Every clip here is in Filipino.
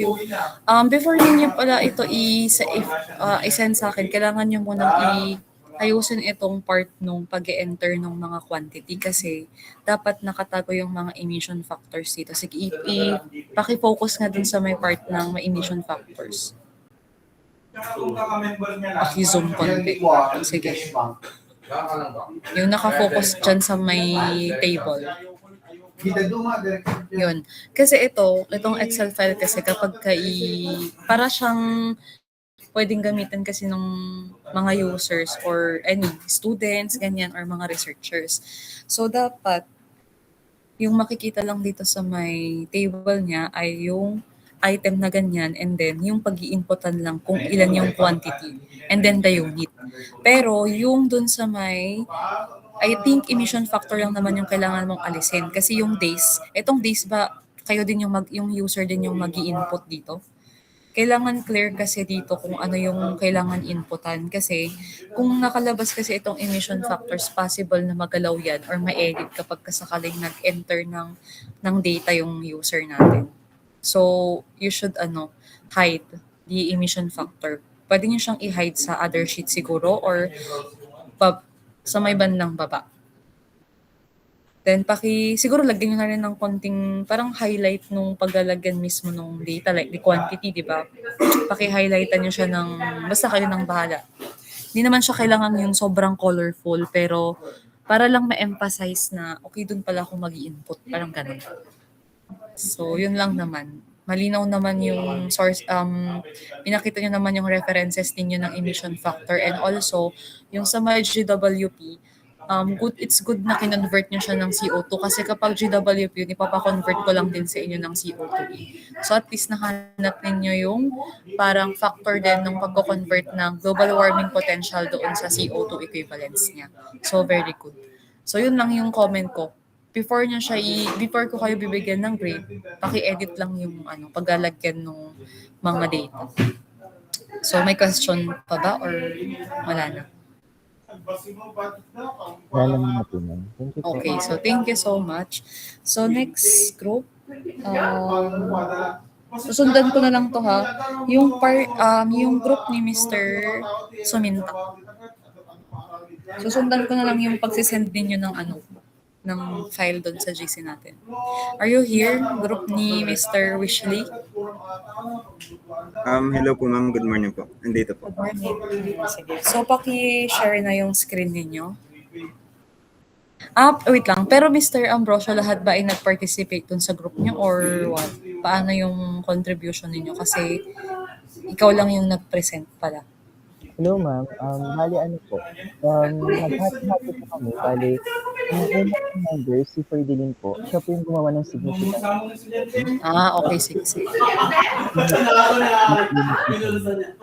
you. Before ninyo pala ito i-send sa akin, kailangan nyo munang ayusin itong part nung pag-enter ng mga quantity kasi dapat nakatago yung mga emission factors dito. Sige, paki-focus nga dun sa may part ng emission factors. Paki-zoom konti. Sige. Yung naka-focus dyan sa may table. Yun. Kasi itong Excel file kasi kapag para siyang pwedeng gamitin kasi ng mga users or any students, ganyan, or mga researchers. So, dapat yung makikita lang dito sa may table niya ay yung item na ganyan and then yung pag-i-inputan lang kung ilan yung quantity and then the unit. Pero yung dun sa may I think emission factor lang naman yung kailangan mong alisin kasi yung days, etong days ba kayo din yung user din yung magi-input dito? Kailangan clear kasi dito kung ano yung kailangan inputan kasi kung nakalabas kasi itong emission factors, possible na magalaw yan or ma-edit kapag kasakaling nag-enter ng data yung user natin. So, you should hide the emission factor. Pwede nyo siyang i-hide sa other sheet siguro or sa may bandang baba. Then, siguro lagyan nyo na rin ng konting, parang highlight nung paglalagyan mismo nung data, like the quantity, di ba? Paki-highlightan nyo siya basta kayo nang bahala. Hindi naman siya kailangan yung sobrang colorful, pero para lang ma-emphasize na, okay, dun pala ako mag-i-input, parang ganun. So, yun lang naman. Malinaw naman yung source, pinakita nyo naman yung references ninyo ng emission factor and also, yung sa my GWP, it's good na kinonvert nyo siya ng CO2 kasi kapag GWP yun, ipapakonvert ko lang din sa inyo ng CO2. So at least nahanap ninyo yung parang factor din ng pagko-convert ng global warming potential doon sa CO2 equivalence niya. So very good. So yun lang yung comment ko. Before ko kayo bibigyan ng grade, paki-edit lang yung paglalagyan ng mga data. So may question pa ba or wala na? Okay, so thank you so much. So next group, susundan ko na lang to ha. Yung group ni Mr. Suminta. Susundan ko na lang yung pagsisend ninyo ng file doon sa GC natin. Are you here, group ni Mr. Wishley? Hello po ma'am, good morning po. Nandito po. Good morning. Sige. So, paki-share na yung screen ninyo. Wait lang. Pero Mr. Ambrosio, lahat ba ay nag-participate dun sa group niyo or what? Paano yung contribution ninyo? Kasi ikaw lang yung nag-present pala. Hello ma'am, bali po, naghati-hati po kami, bali, yung unang member, si Ferdinand po, siya po yung gumawa ng significant. Okay, sige.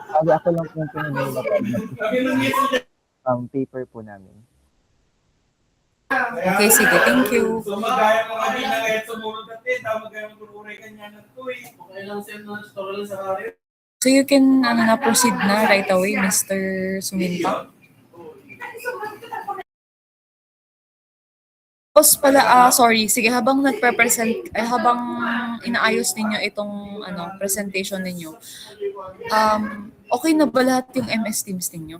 Bali, ako lang po yung pinag-nilapag paper po namin. Okay, sige, thank you. So magaya ko nga din na kahit sumunod natin, magaya mo tururay kanya na ito eh. Okay lang sir, tutorial sa karyo. So you can na-proceed na right away, Mr. Suminta. Tapos pala, sorry, sige, habang nagpe-present, habang inaayos ninyo itong presentation ninyo, okay na ba lahat yung MS Teams ninyo?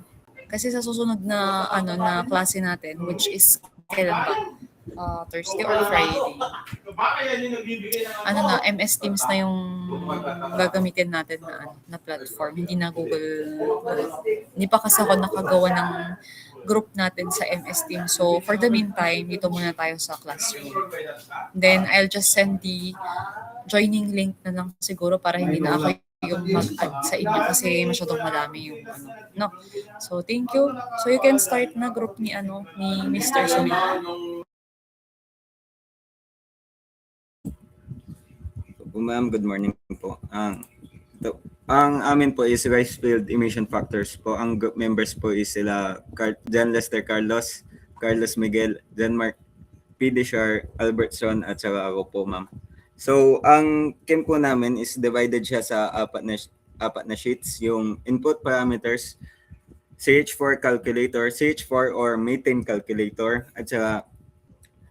Kasi sa susunod na na klase natin, which is kailan ba? Thursday or Friday. MS Teams na yung gagamitin natin na platform. Hindi na Google. Hindi pa kasi ako nakagawa ng group natin sa MS Teams. So, for the meantime, dito muna tayo sa classroom. Then, I'll just send the joining link na lang siguro para hindi na ako yung mag-add sa inyo kasi masyadong marami yung no. So, thank you. So, you can start na group ni Mr. Suminta. Ma'am, good morning po. Ang amin po is rice field emission factors po. Ang group members po is sila John Lester Carlos Miguel, John Mark P. Deshar, Albertson at saka ako po ma'am. So ang chem po namin is divided siya sa apat na sheets. Yung input parameters, CH4 calculator, CH4 or methane calculator at saka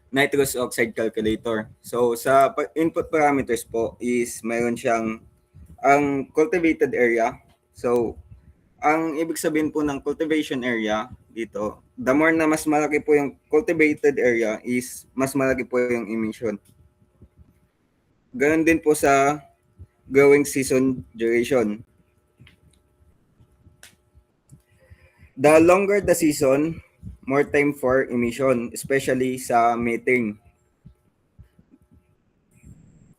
nitrous oxide calculator. So sa input parameters po is mayroon siyang ang cultivated area. So, ang ibig sabihin po ng cultivation area dito, the more na mas malaki po yung cultivated area is mas malaki po yung emission. Ganon din po sa growing season duration. The longer the season, more time for emission, especially sa mating.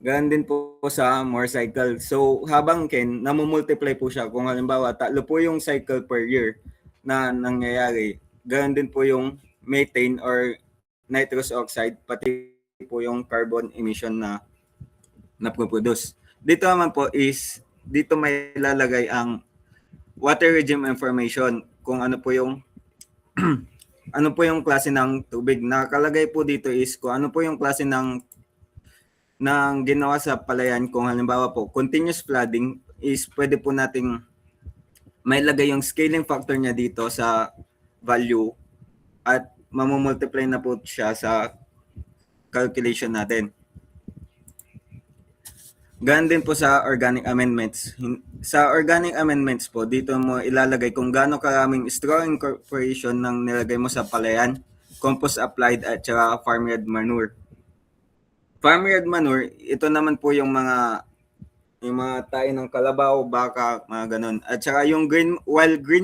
Ganon din po sa more cycle. So, habang namumultiply po siya. Kung halimbawa, 3 po yung cycle per year na nangyayari. Ganon din po yung methane or nitrous oxide, pati po yung carbon emission na napoproduce. Dito naman po is, dito may lalagay ang water regime information. Kung ano po yung ano po yung klase ng tubig. Nakalagay po dito is kung ano po yung klase ng ginawa sa palayan. Kung halimbawa po, continuous flooding is pwede po nating may lagay yung scaling factor niya dito sa value at mamumultiply na po siya sa calculation natin. Ganun din po sa organic amendments. Sa organic amendments po, dito mo ilalagay kung gaano karaming straw incorporation ng nilagay mo sa palayan, compost applied at saka farmyard manure. Farmyard manure, ito naman po yung mga tayo ng kalabaw, baka, mga ganun. At saka yung green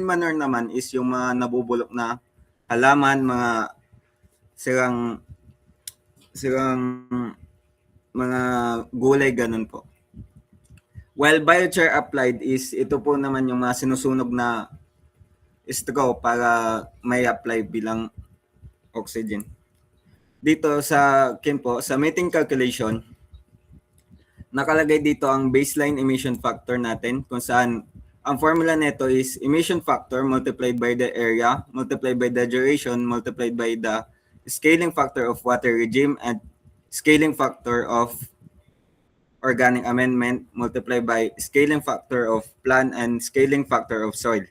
manure naman is yung mga nabubulok na halaman, mga sirang mga gulay, ganun po. While biochar applied is ito po naman yung mga sinusunog na straw para may apply bilang oxygen. Dito sa sa methane calculation, nakalagay dito ang baseline emission factor natin kung saan ang formula nito is emission factor multiplied by the area, multiplied by the duration, multiplied by the scaling factor of water regime and scaling factor of organic amendment multiplied by scaling factor of plant and scaling factor of soil.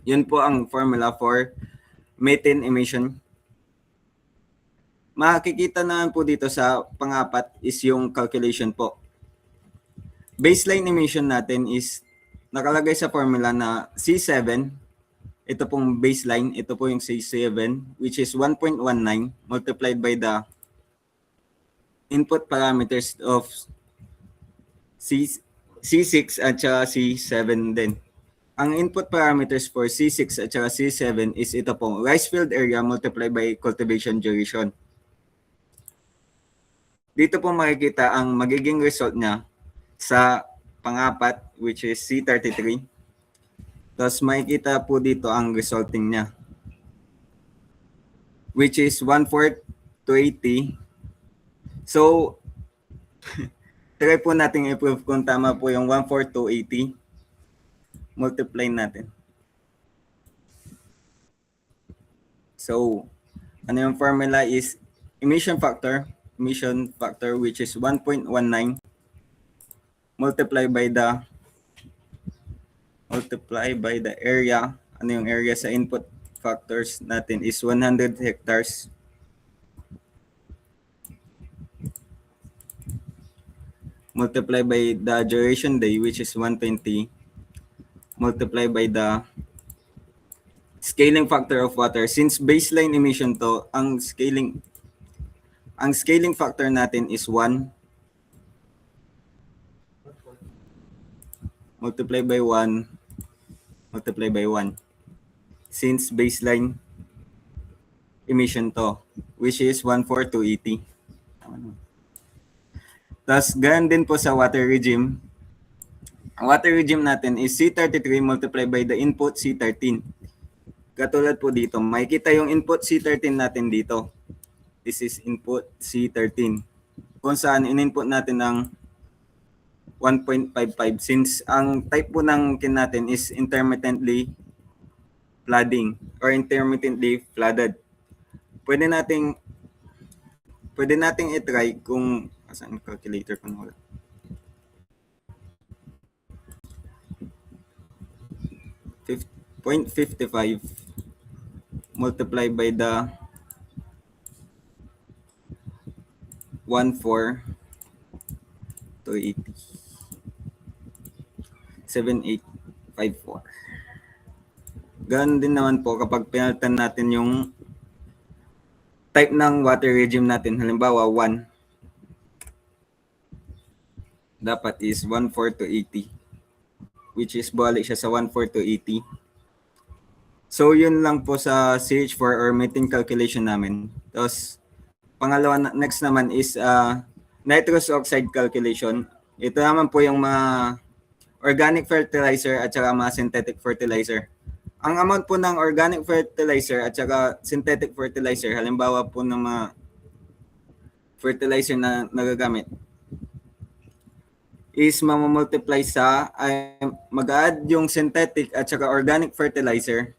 Yun po ang formula for methane emission. Makikita naman po dito sa pang-apat is yung calculation po. Baseline emission natin is nakalagay sa formula na C7. Ito pong baseline, ito po yung C7 which is 1.19 multiplied by the input parameters of C6 at saka C7 din. Ang input parameters for C6 at saka C7 is ito pong rice field area multiplied by cultivation duration. Dito po makikita ang magiging result niya sa pang-apat which is C33. Tapos makikita po dito ang resulting niya which is 1/4 to 80. So, try po natin i-prove kung tama po yung 1/4 to 80. Multiply natin. So, ano yung formula is emission factor which is 1.19 multiply by the area. Ano yung area sa input factors natin is 100 hectares. Multiply by the duration day which is 120. Multiply by the scaling factor of water. Since baseline emission to, ang scaling factor natin is 1 multiply by 1 multiply by 1 since baseline emission to which is 1/4 to 80. Tapos ganun din po sa water regime. Ang water regime natin is C33 multiply by the input C13. Katulad po dito, makikita yung input C13 natin dito. This is input C13. Kung saan in-input natin ng 1.55 since ang type po ng natin is intermittently flooding or intermittently flooded. Pwede nating i-try kung asan calculator ko na wala. .55 multiply by the 1/4 to 80. 7854. Ganun din naman po kapag pinalitan natin yung type ng water regime natin. Halimbawa, 1. Dapat is 14 to 80. Which is balik siya sa 14 to 80. So, yun lang po sa CH4 or methane calculation namin. Tapos, pangalawa, next naman is nitrous oxide calculation. Ito naman po yung mga organic fertilizer at saka mga synthetic fertilizer. Ang amount po ng organic fertilizer at saka synthetic fertilizer, halimbawa po ng mga fertilizer na nagagamit, is mamamultiply sa, mag-add yung synthetic at saka organic fertilizer,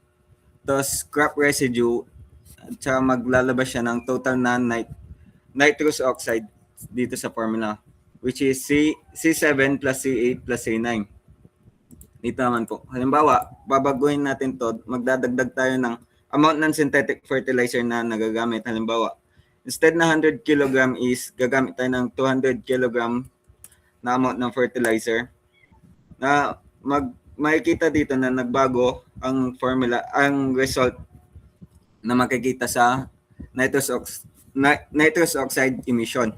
tapos crop residue, at saka maglalabas siya ng total na nitrous oxide dito sa formula, which is C7 plus C8 plus C9. Dito naman po. Halimbawa, babaguhin natin to, magdadagdag tayo ng amount ng synthetic fertilizer na nagagamit. Halimbawa, instead na 100 kg is gagamit tayo ng 200 kg na amount ng fertilizer. Na makikita dito na nagbago ang formula, ang result na makikita sa nitrous oxide emission.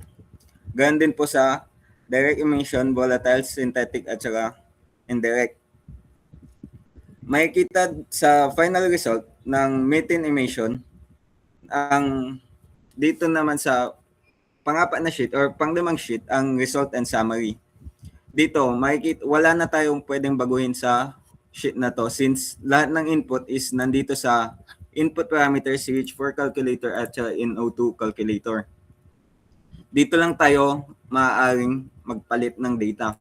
Ganun din po sa direct emission, volatile, synthetic at saka indirect. Makikita sa final result ng methane emission, ang dito naman sa pang-apat na sheet or pang-limang sheet ang result and summary. Dito, makikita, wala na tayong pwedeng baguhin sa sheet na to since lahat ng input is nandito sa input parameter CH4 calculator at NO2 calculator. Dito lang tayo maaaring magpalit ng data.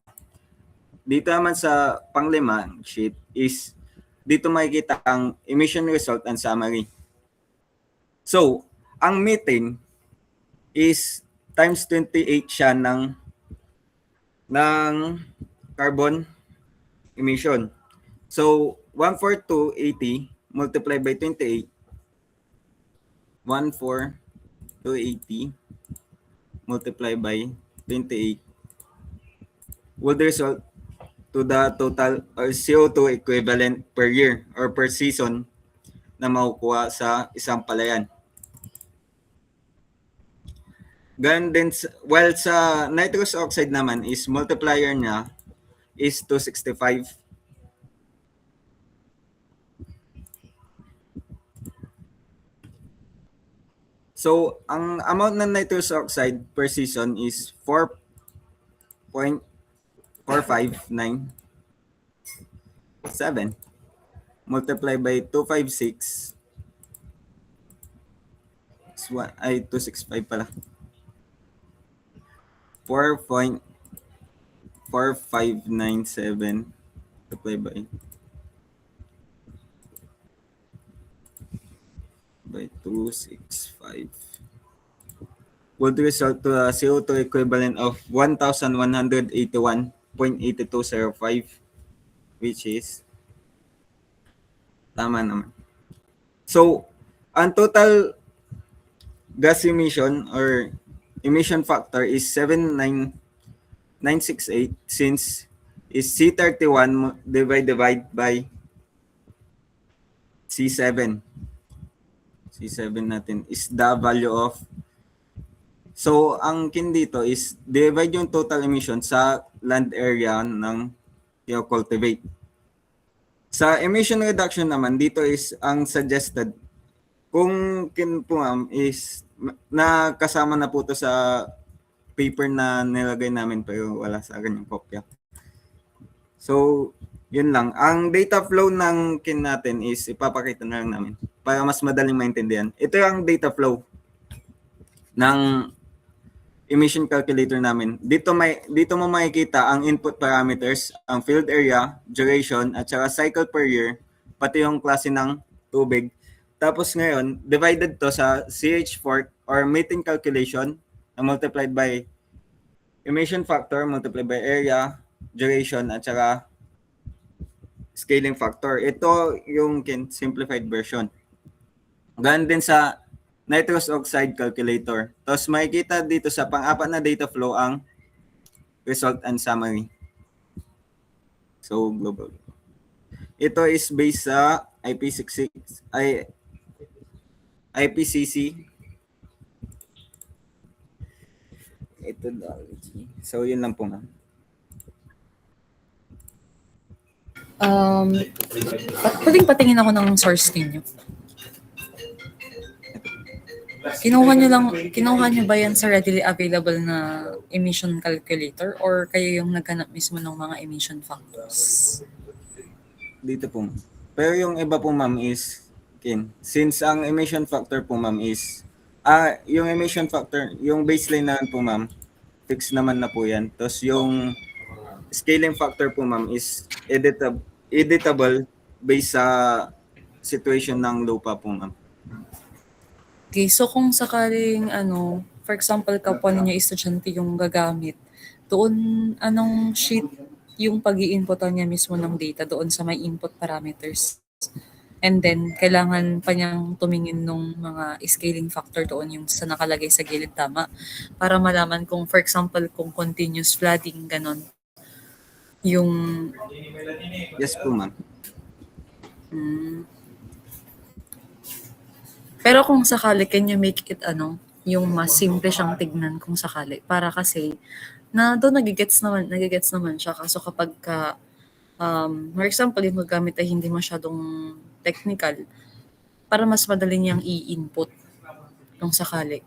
Dito naman sa pang-lima sheet is dito makikita ang emission result and summary. So, ang methane is times 28 siya ng carbon emission. So, 14280 multiplied by 28, 14280 multiplied by 28 will result to the total or CO2 equivalent per year or per season na makukuha sa isang palayan. Ganun din, while sa nitrous oxide naman is multiplier niya is 265. So, ang amount ng nitrous oxide per season is 4.4597 multiplied by 256 ay 265 pala. 4.4597 multiplied by 265 would result to a CO2 equivalent of 1,181.8205, which is tama naman. So, ang total gas emission or emission factor is 79968 since is C31 divided by C7. C7 natin is the value of. So, ang kin dito is divide yung total emission sa land area ng cultivate. Sa emission reduction naman, dito is ang suggested. Kung kin po is nakasama na po to sa paper na nilagay namin pero wala sa akin yung kopya. So, yun lang. Ang data flow ng kin natin is ipapakita na lang namin para mas madaling maintindihan. Ito yung data flow ng emission calculator namin. Dito mo makikita ang input parameters, ang field area, duration, at saka cycle per year, pati yung klase ng tubig. Tapos ngayon, divided to sa CH4 or methane calculation na multiplied by emission factor, multiplied by area, duration, at saka scaling factor. Ito yung simplified version. Ganun din sa nitrous oxide calculator. Tapos makikita dito sa pang-apat na data flow ang result and summary. So, So, global. Ito is based sa IPCC. Methodology. So, yun lang po, ma'am. Pwedeng patingin ako ng source ninyo. Kinuha niyo ba yan sa readily available na emission calculator or kayo yung naghanap mismo ng mga emission factors? Dito po, ma'am. Pero yung iba po, ma'am, is, since ang emission factor po, ma'am, is, yung emission factor, yung baseline na po, ma'am, fix naman na po yan. Tapos yung scaling factor po, ma'am, is editable based sa situation ng lupa po, ma'am. Okay, so kung sakaling for example, kapwa ninyo estudyante yung gagamit, doon anong sheet yung pag-i-inputan niya mismo ng data doon sa may input parameters. And then, kailangan pa niyang tumingin nung mga scaling factor doon yung sa nakalagay sa gilid tama para malaman kung, for example, kung continuous flooding, ganon. Yung Yes po, ma'am. Pero kung sakali, can you make it yung mas simple siyang tignan kung sakali. Para kasi, doon nagigets naman siya. Kaso kapag for example, yung magamit ay hindi masyadong technical, para mas madali niyang i-input kung sakali.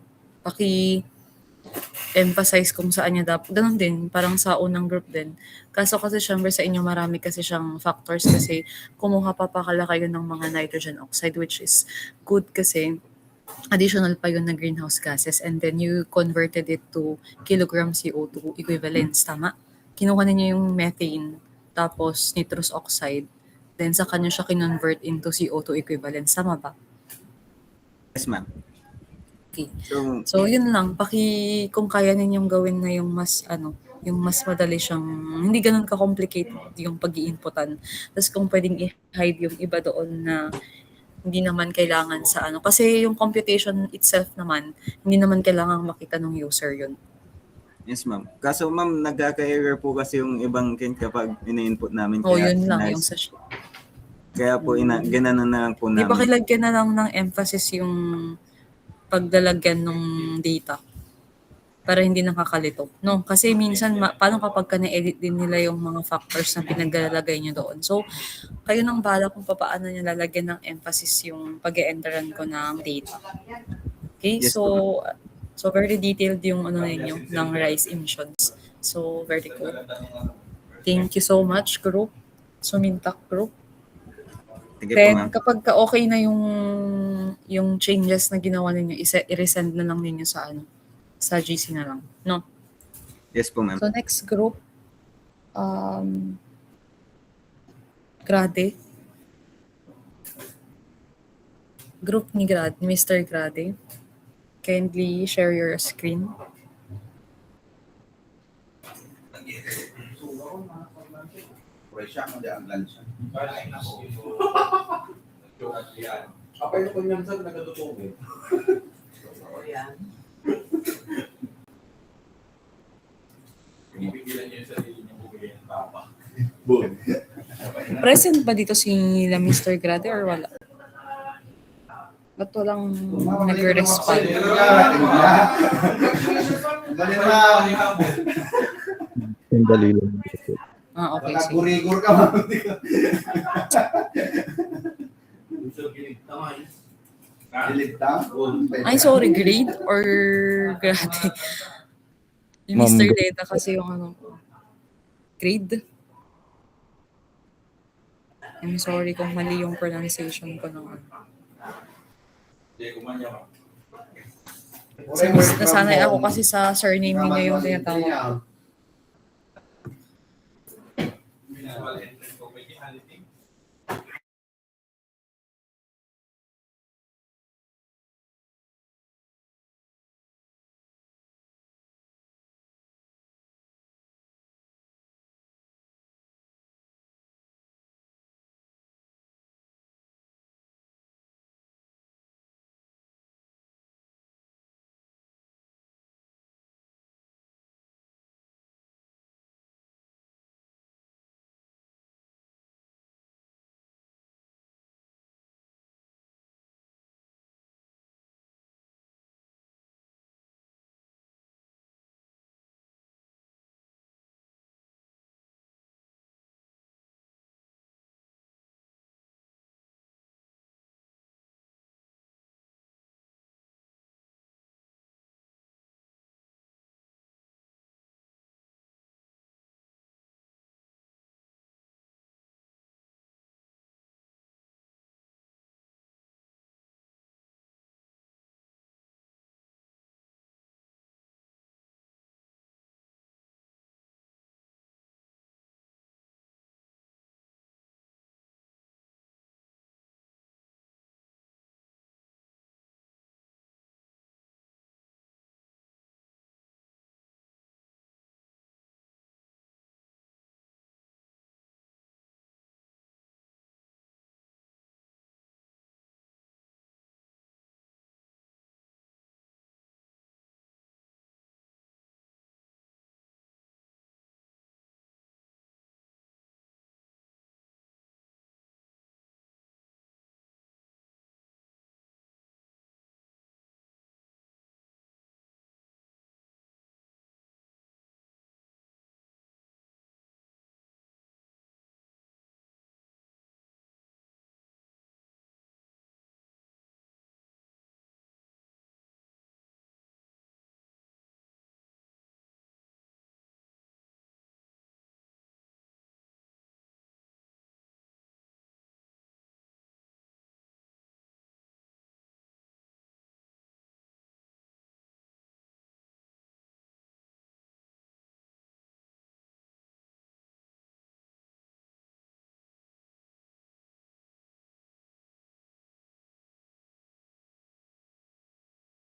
Emphasize kung saan niya dapat. Ganun din, parang sa unang group din. Kaso kasi syempre sa inyo marami kasi siyang factors kasi kumuha pa pala kayo ng mga nitrogen oxide which is good kasi additional pa yun na greenhouse gases and then you converted it to kilogram CO2 equivalents, tama? Kinuha ninyo yung methane tapos nitrous oxide then sa kanya siya kinonvert into CO2 equivalents, tama ba? Yes, ma'am. Okay. So, So, yun lang. Kung kaya ninyong gawin na yung yung mas madali siyang, hindi ganun ka-complicated yung pag-i-inputan. Tapos kung pwedeng i-hide yung iba doon na hindi naman kailangan sa Kasi yung computation itself naman, hindi naman kailangan makita ng user yun. yes, ma'am. Kaso, ma'am, nagkaka-error po kasi yung ibang kapag ina-input namin. Yun lang yung sa sheet. Kaya po, ginanon na lang po Di ba namin. kilagyan na lang ng emphasis yung pagdalagyan ng data para hindi nakakalito. No, kasi minsan paano kapag na-edit din nila yung mga factors na pinaglalagay nyo doon. So, kayo nang bahala kung paano nyo lalagyan ng emphasis yung pag-e-enteran ko ng data. Okay, Yes, so very detailed yung ninyo ng rise emissions. So, very cool. Thank you so much, group. Sumintak group. Sige po, Then, ma'am. kapag okay na yung changes na ginawa ninyo, i-resend na lang ninyo sa GC na lang. No? Yes po, ma'am. So, next group, Grade. Group ni Mr. Grade. Kindly share your screen. Apa yung kanyang sag nagkatutong eh? Pinipigilan niyo yung sarili niyo bumili ng papa. Boom. Present ba dito si Mr. Grade or wala? Ba't walang nag-respond? Sandali lang. Okay, sige. Nagurigor ka man. Ay, sorry, grade or grade? Ma'am, Mr. Leta kasi yung grade. I'm sorry kung mali yung pronunciation ko ng Nasanay ako kasi sa surname niya yung tinatawag ko.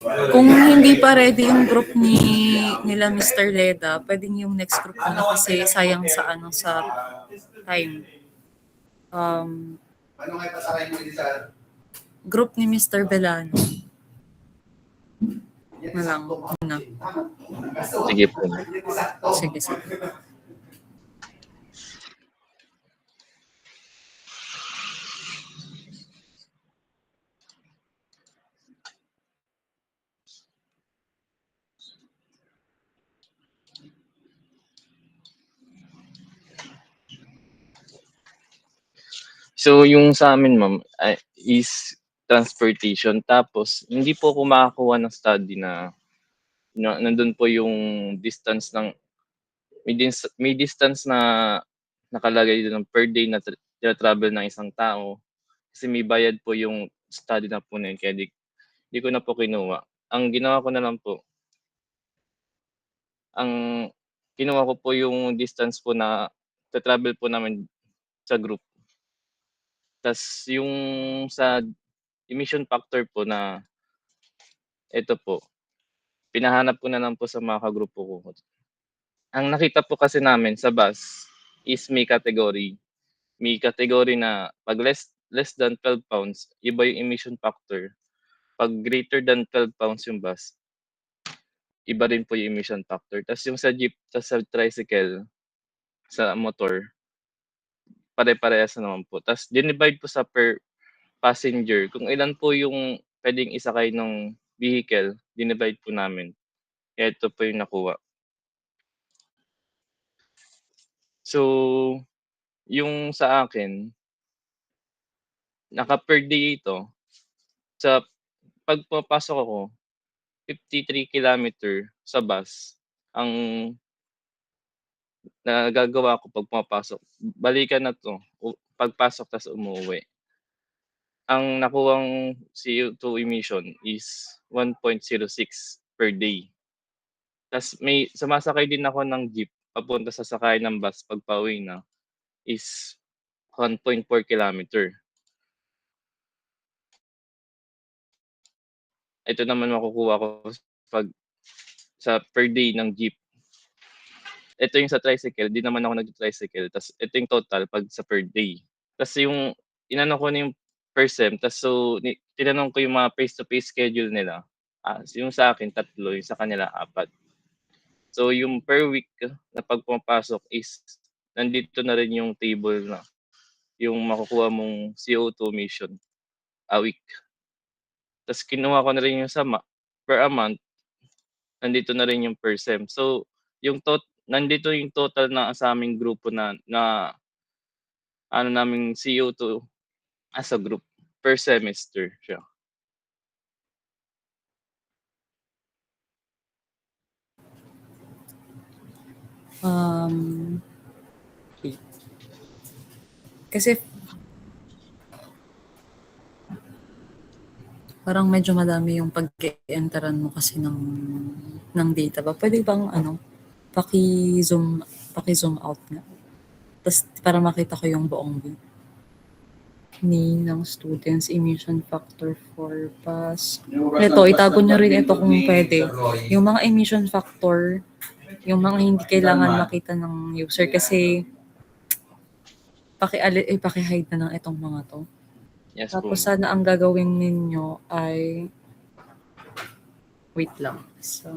Kung hindi pa ready yung group nila Mr. Leda, pwedeng yung next group na kasi sayang sa sa time. Ano nga pasakay mo din sa Group ni Mr. Belano na lang muna. Sige po. Sige, sige. So yung sa amin ma'am is transportation, tapos hindi po ako makakuha ng study na nandun po yung distance ng may distance na nakalagay doon per day na travel ng isang tao, kasi may bayad po yung study na po na yun, kaya di ko na po kinuha. Ang ginawa ko na lang po, ang kinuha ko po yung distance po na travel po namin sa group. Tas yung sa emission factor po na ito po, pinahanap ko na lang po sa mga kagrupo ko. Ang nakita po kasi namin sa bus is may category. May category na pag less than 12 pounds, iba yung emission factor. Pag greater than 12 pounds yung bus, iba rin po yung emission factor. Tas yung sa jeep, tas sa tricycle, sa motor, pare-parehas na naman po. Tas dinivide po sa per passenger, kung ilan po yung pwedeng isakay ng vehicle, dinivide po namin. Kaya ito po yung nakuha. So, yung sa akin, naka per day ito. Sa pag pumapasok ako, 53 kilometer sa bus ang nagagawa ko pag pumapasok. Balikan na 'to, pagpasok tas umuwi. Ang nakuhang CO2 emission is 1.06 per day. Tas may sumasakay din ako ng jeep papunta sa sakay ng bus pag pauwi na is 1.4 kilometer. Ito naman makukuha ko pag sa per day ng jeep. Ito yung sa tricycle, di naman ako nag-tricycle. Tas ito yung total pag sa per day. Tas yung inano ko na yung per sem, tas so tinanong ko yung mga face-to-face schedule nila. Yung sa akin 3, yung sa kanila 4. So yung per week na pag pumapasok is nandito na rin yung table na yung makukuha mong CO2 emission a week. Tas kinuha ko na rin yung sa per a month, nandito na rin yung per sem. So yung nandito yung total na sa aming grupo na ano naming CO2 as a group per semester siya. Kasi parang medyo madami yung pag-enteran mo kasi ng data ba. Pwede bang paki-zoom out nga. Tapos para makita ko yung buong view ng students, emission factor for bus. Ito, itago nyo rin ito kung pwede. Yung mga emission factor, yung mga hindi kailangan makita ng user kasi paki-hide na ng itong mga to. Yes Tapos po. sana ang gagawin ninyo ay wait lang. So,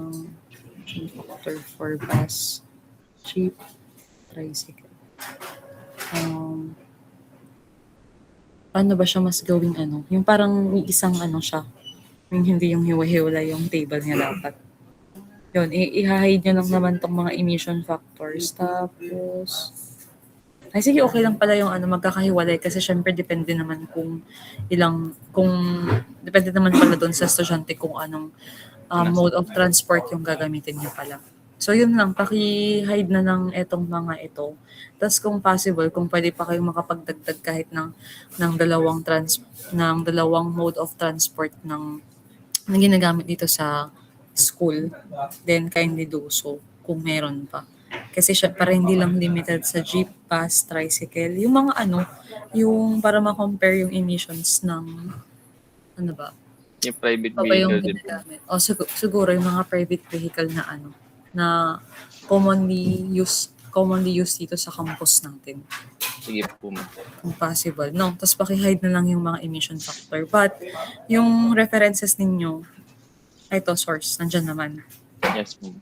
factor for bus, jeep, tricycle. Paano ba siya mas gawing yung parang isang siya. Yung hindi yung hiwa-hiwalay yung table niya dapat. Yun, i-hide nyo lang naman tong mga emission factors. Tapos, ay sige, okay lang pala yung magkakahiwalay kasi syempre depende naman depende naman pala doon sa estudyante kung anong mode of transport yung gagamitin niyo pala. So yun lang, paki-hide na ng etong mga ito. Tapos kung possible, kung pwede pa kayong makapagdagdag kahit ng dalawang mode of transport na ginagamit dito sa school, then kindly do so kung meron pa. Kasi para hindi lang limited sa jeep, bus, tricycle, yung mga yung para ma-compare yung emissions ng Yung private Pa ba yung vehicle din po. ginagamit? O siguro yung mga private vehicle na ano, na commonly used dito sa campus natin. Sige po, ma'am. Kung possible, no? Tapos paki-hide na lang yung mga emission factor. But yung references ninyo, ito, source, nandyan naman. Yes, ma'am.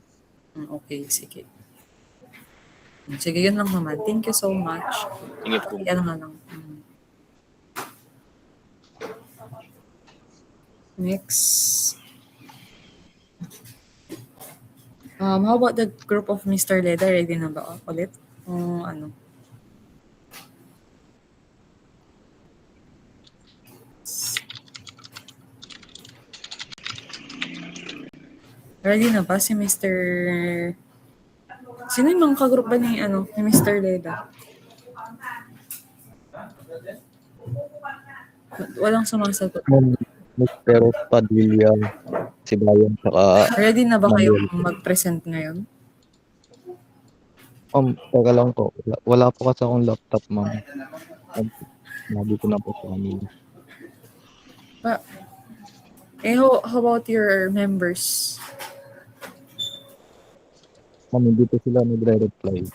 Okay, sige. Sige, yun lang naman. Thank you so much. Sige po. Ano nga lang. Next. How about the group of Mr. Leda? Ready na ba ulit? Ano? Ready na ba si Mr. Sino yung mga ka-group ba ni Mr. Leda? Walang sumasagot. Mr. Padilla, si Bayan, saka Ready na ba kayo mag-present ngayon? teka lang po. Wala po kasi akong laptop, ma'am. Sabi ko na po sa kanila. How about your members? Ma'am, hindi po sila nagre-reply.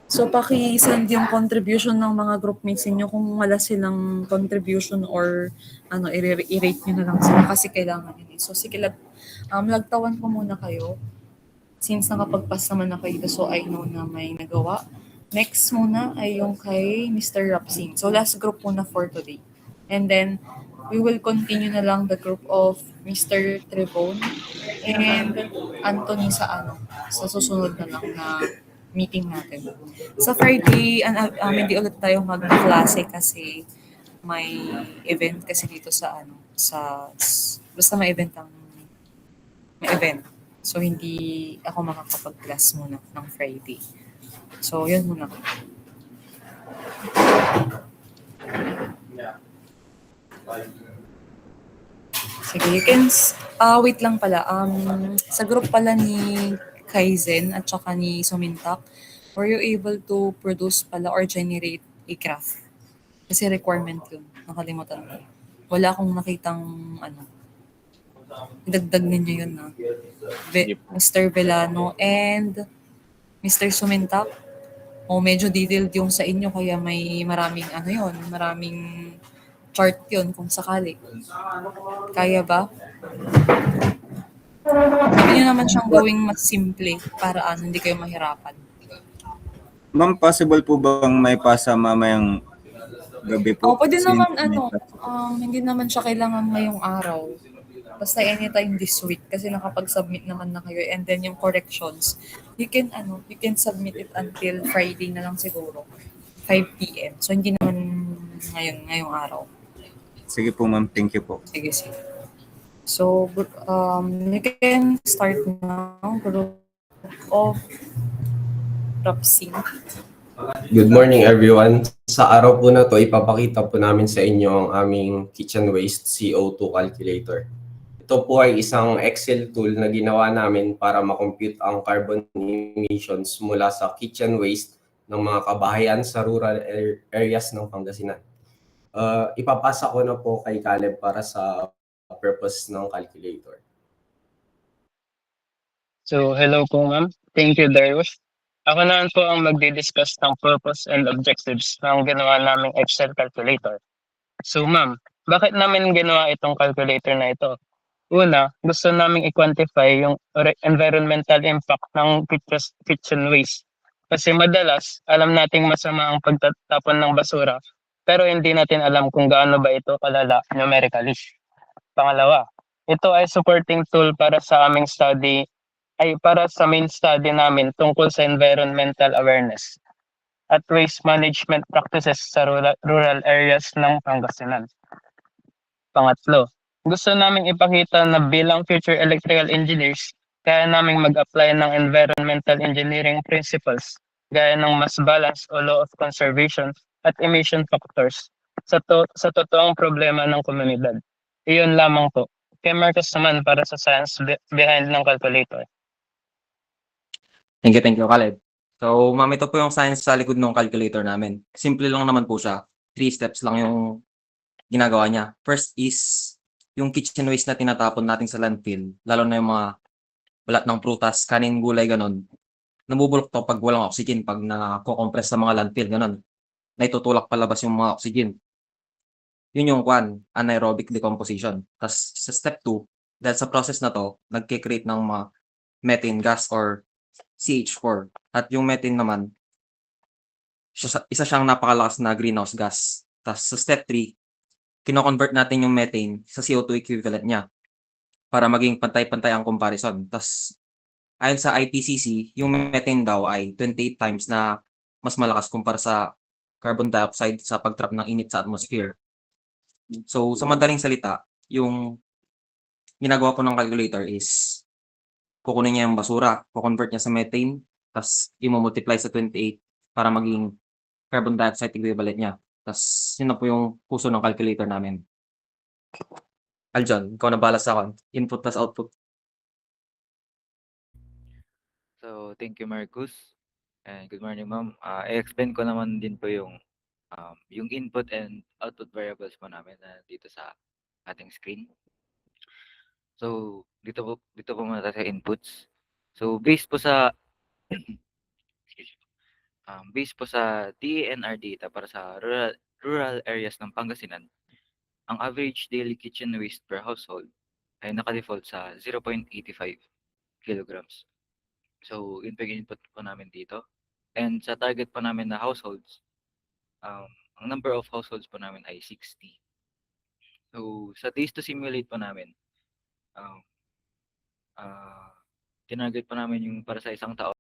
So, paki-send yung contribution ng mga groupmates niyo kung wala silang contribution or i-rate nyo na lang sila kasi kailangan yun. So, sige, lagtawan ko muna kayo. Since nakapag-pass naman na kayo, so I know na may nagawa. Next muna ay yung kay Mr. Rapsin. So, last group muna for today. And then, we will continue na lang the group of Mr. Trevon and Anthony sa susunod na lang na meeting natin. Sa Friday, hindi ulit tayo mag-klase kasi may event kasi dito basta may event. So, hindi ako makakapag-class muna ng Friday. So, yun muna. Sige, you can, wait lang pala. Sa group pala ni Kaizen at saka ni Sumintak, were you able to produce pala or generate a graph? Kasi requirement yun. Nakalimutan ko. Wala akong nakitang idagdag ninyo yun na. Mr. Vellano and Mr. Sumintak. Medyo detailed yung sa inyo kaya may maraming maraming chart yun kung sakali. Kaya ba? Sabi nyo naman siyang gawing mas simple para hindi kayo mahirapan. Ma'am, possible po bang may pasa mamayang gabi po? Pwede naman hindi naman siya kailangan ngayong araw. Basta anytime this week kasi nakapag-submit naman na kayo and then yung corrections, you can submit it until Friday na lang siguro. 5 PM. So hindi naman ngayong araw. Sige po, ma'am. Thank you po. Sige. So, you can start now, group of Rapsin. Good morning, everyone. Sa araw po na to, ipapakita po namin sa inyo ang aming kitchen waste CO2 calculator. Ito po ay isang Excel tool na ginawa namin para makompute ang carbon emissions mula sa kitchen waste ng mga kabahayan sa rural areas ng Pangasinan. Ipapasa ko na po kay Caleb para sa purpose ng calculator. So, hello po ma'am. Thank you, Darius. Ako naman po ang magdi-discuss ng purpose and objectives ng ginawa naming Excel calculator. So ma'am, bakit namin ginawa itong calculator na ito? Una, gusto naming i-quantify yung environmental impact ng kitchen waste. Kasi madalas, alam nating masama ang pagtatapon ng basura, pero hindi natin alam kung gaano ba ito kalala numerically. Pangalawa, ito ay supporting tool para sa aming study para sa main study namin tungkol sa environmental awareness at waste management practices sa rural areas ng Pangasinan. Pangatlo, gusto naming ipakita na bilang future electrical engineers, kaya naming mag-apply ng environmental engineering principles gaya ng mass balance o law of conservation at emission factors sa totoong problema ng komunidad. Iyon lamang po. Kay Marcus naman para sa science behind ng calculator. Thank you, Caleb. So, ma'am, ito po yung science sa likod ng calculator namin. Simple lang naman po siya. 3 steps lang yung ginagawa niya. First is yung kitchen waste na tinatapon natin sa landfill, lalo na yung mga balat ng prutas, kanin, gulay, gano'n. Nabubulok 'to 'pag walang oxygen, 'pag nako-compress sa mga landfill, gano'n. Naitutulak palabas yung mga oxygen. Yun yung anaerobic decomposition. Tas sa step 2, dahil sa process na 'to, nagke-create ng mga methane gas or CH4. At yung methane naman, isa siyang napakalakas na greenhouse gas. Tas sa step 3, kino-convert natin yung methane sa CO2 equivalent niya para maging pantay-pantay ang comparison. Tas ayon sa IPCC, yung methane daw ay 28 times na mas malakas kumpara sa carbon dioxide sa pag-trap ng init sa atmosphere. So, sa madaling salita, yung ginagawa po ng calculator is kukunin niya yung basura, ko-convert niya sa methane, tas imo-multiply sa 28 para maging carbon dioxide equivalent niya. Tas yun na po yung puso ng calculator namin. Aljon, ikaw na bahala sa input tas output. So, thank you, Marcus. And good morning, ma'am. I-explain ko naman din po yung input and output variables po namin na dito sa ating screen. So, dito po muna tayo sa inputs. So, based po sa excuse me, based po sa DENR data para sa rural areas ng Pangasinan, ang average daily kitchen waste per household ay naka-default sa 0.85 kilograms. So, yun po yung input po namin dito. And sa target po namin na households, ang number of households po namin ay 60. So, sa days to simulate po namin, tinarget po namin yung para sa isang taon